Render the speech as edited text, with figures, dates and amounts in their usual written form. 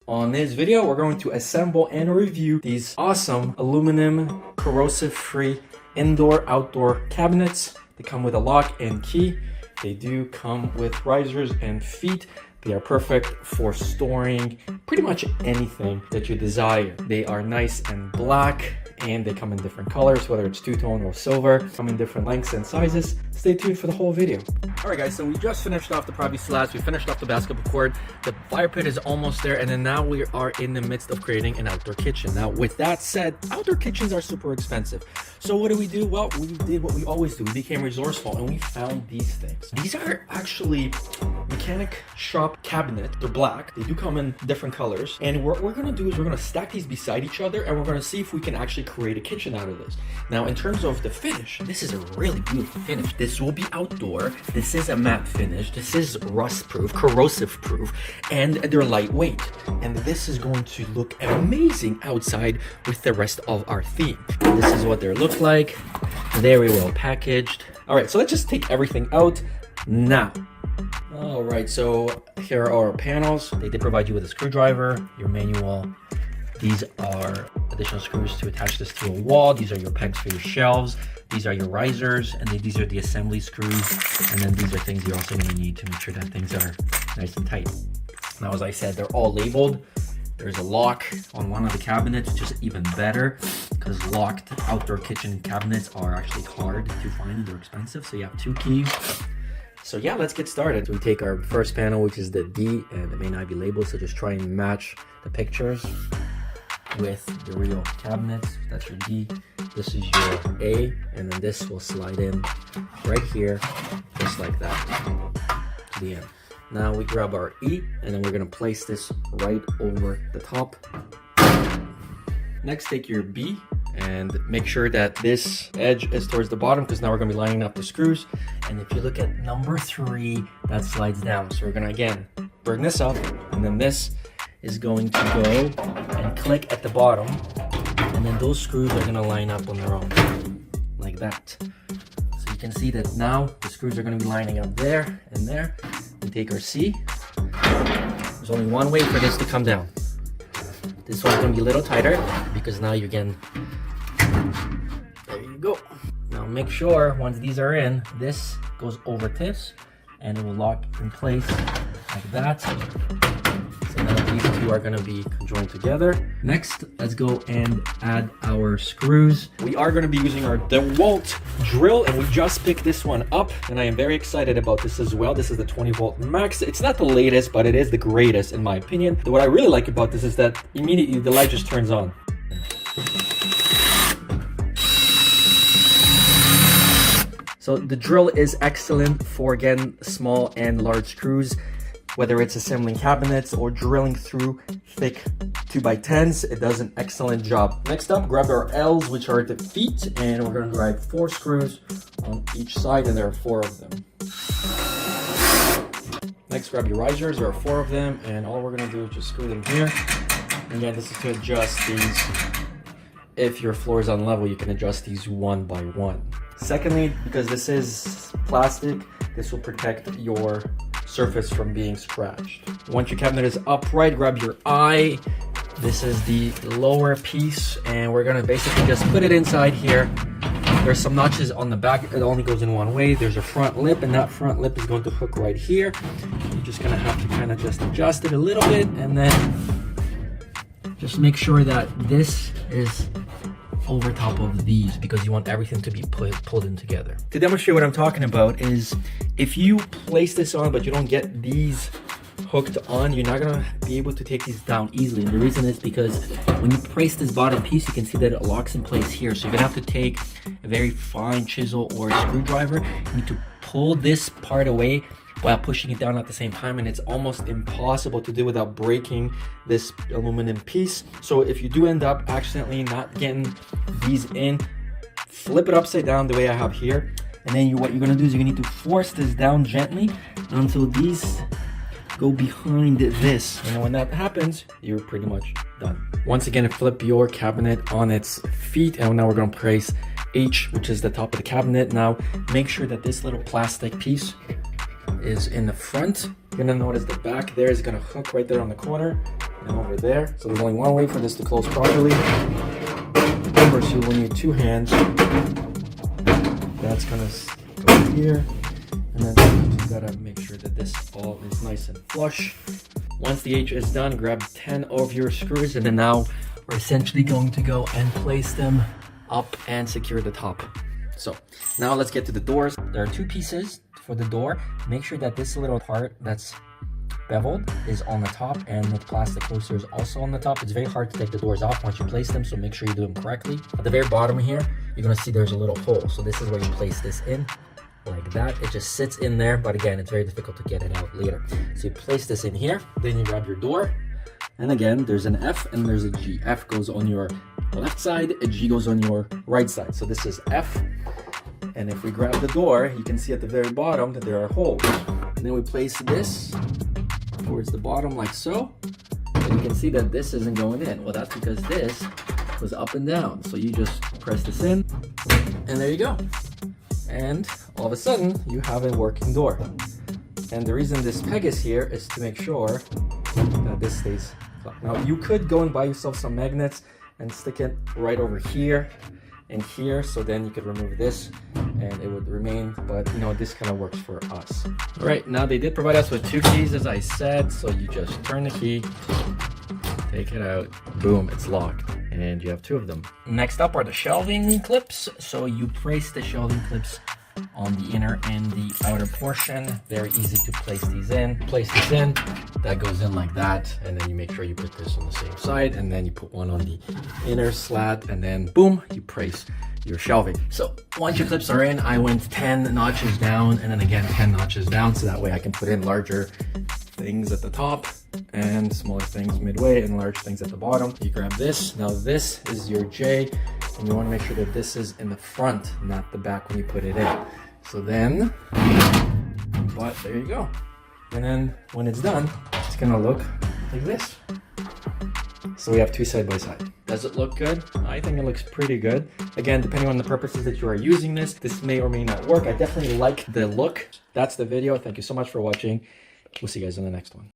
On this video, we're going to assemble and review these awesome aluminum corrosive-free indoor-outdoor cabinets. They come with a lock and key. They do come with risers and feet. They are perfect for storing pretty much anything that you desire. They are nice and black, and they come in different colors, whether it's two-tone or silver. Come in different lengths and sizes. Stay tuned for the whole video. All right, guys, so we just finished off the privacy slabs. We finished off the basketball court. The fire pit is almost there, and then now we are in the midst of creating an outdoor kitchen. Now, with that said, outdoor kitchens are super expensive. So what do? Well, we did what we always do. We became resourceful, and we found these things. These are actually mechanic shop cabinets. They're black. They do come in different colors. And what we're gonna do is we're gonna stack these beside each other, and we're gonna see if we can actually create a kitchen out of this. Now, in terms of the finish, this is a really beautiful finish. This will be outdoor. This is a matte finish. This is rust-proof, corrosive-proof, and they're lightweight. And this is going to look amazing outside with the rest of our theme. This is what they look like. Very well packaged. All right, so let's just take everything out now. All right, so here are our panels. They did provide you with a screwdriver, your manual. These are additional screws to attach this to a wall. These are your pegs for your shelves. These are your risers, and then these are the assembly screws. And then these are things you're also going to need to make sure that things are nice and tight. Now, as I said, they're all labeled. There's a lock on one of the cabinets, which is even better because locked outdoor kitchen cabinets are actually hard to find and they're expensive. So you have 2 keys. So yeah, let's get started. So we take our first panel, which is the D, and it may not be labeled, so just try and match the pictures with the real cabinets. That's your D. This is your A, and then this will slide in right here, just like that, to the end. Now we grab our E, and then we're gonna place this right over the top. Next, take your B, and make sure that this edge is towards the bottom, because now we're gonna be lining up the screws. And if you look at number 3, that slides down. So we're gonna, again, bring this up, and then this is going to go and click at the bottom. And then those screws are gonna line up on their own, like that. So you can see that now the screws are gonna be lining up there and there. And take our C. There's only one way for this to come down. This one's gonna be a little tighter because now you're getting, there you go. Now make sure once these are in, this goes over this and it will lock in place like that. So now these two are gonna be conjoined together. Next, let's go and add our screws. We are gonna be using our DeWalt drill, and we just picked this one up, and I am very excited about this as well. This is the 20-volt max. It's not the latest, but it is the greatest in my opinion. What I really like about this is that immediately the light just turns on. So the drill is excellent for getting small and large screws, whether it's assembling cabinets or drilling through thick 2x10s, it does an excellent job. Next up, grab our L's, which are the feet, and we're gonna drive 4 screws on each side, and there are 4 of them. Next, grab your risers, there are 4 of them, and all we're gonna do is just screw them here. And again, this is to adjust these. If your floor is unlevel, you can adjust these one by one. Secondly, because this is plastic, this will protect your surface from being scratched. Once your cabinet is upright, grab your I. This is the lower piece, and we're gonna basically just put it inside here. There's some notches on the back. It only goes in one way. There's a front lip, and that front lip is going to hook right here. You're just gonna have to kind of just adjust it a little bit, and then just make sure that this is over top of these, because you want everything to be pulled in together. To demonstrate what I'm talking about is, if you place this on but you don't get these hooked on, you're not gonna be able to take these down easily. And the reason is because when you place this bottom piece, you can see that it locks in place here. So you're gonna have to take a very fine chisel or a screwdriver. You need to pull this part away while pushing it down at the same time, and it's almost impossible to do without breaking this aluminum piece. So if you do end up accidentally not getting these in, flip it upside down the way I have here, and then what you're gonna do is you're gonna need to force this down gently until these go behind this, and when that happens, you're pretty much done. Once again, flip your cabinet on its feet, and now we're gonna place H, which is the top of the cabinet. Now make sure that this little plastic piece is in the front. You're gonna notice the back there is gonna hook right there on the corner. and over there. So there's only one way for this to close properly. Of course, you will need two hands. That's gonna go here, and then you just gotta make sure that this all is nice and flush. Once the H is done, grab 10 of your screws, and then now we're essentially going to go and place them up and secure the top. So now let's get to the doors. There are two pieces for the door. Make sure that this little part that's beveled is on the top, and the plastic closer is also on the top. It's very hard to take the doors off once you place them, so make sure you do them correctly. At the very bottom here, you're gonna see there's a little hole. So this is where you place this in, like that. It just sits in there, but again, it's very difficult to get it out later. So you place this in here, then you grab your door, and again, there's an F and there's a G. F goes on your left side, a G goes on your right side. So this is F, and if we grab the door, you can see at the very bottom that there are holes. And then we place this towards the bottom like so, and you can see that this isn't going in. Well, that's because this was up and down. So you just press this in, and there you go. And all of a sudden, you have a working door. And the reason this peg is here is to make sure that this stays flat. Now, you could go and buy yourself some magnets and stick it right over here and here, so then you could remove this and it would remain, but you know, this kind of works for us. All right, now they did provide us with two keys, as I said, so you just turn the key, take it out, boom, it's locked, and you have two of them. Next up are the shelving clips. So you place the shelving clips on the inner and the outer portion. Very easy to place these in. Place this in, that goes in like that, and then you make sure you put this on the same side, and then you put one on the inner slat, and then boom, you place your shelving. So once your clips are in, I went 10 notches down, and then again 10 notches down, so that way I can put in larger things at the top and smaller things midway and large things at the bottom. You grab this. Now this is your J, and you want to make sure that this is in the front, not the back when you put it in. So then, but there you go. And then when it's done, it's gonna look like this. So we have two side by side. Does it look good? I think it looks pretty good. Again, depending on the purposes that you are using this may or may not work. I definitely like the look. That's the video. Thank you so much for watching. We'll see you guys in the next one.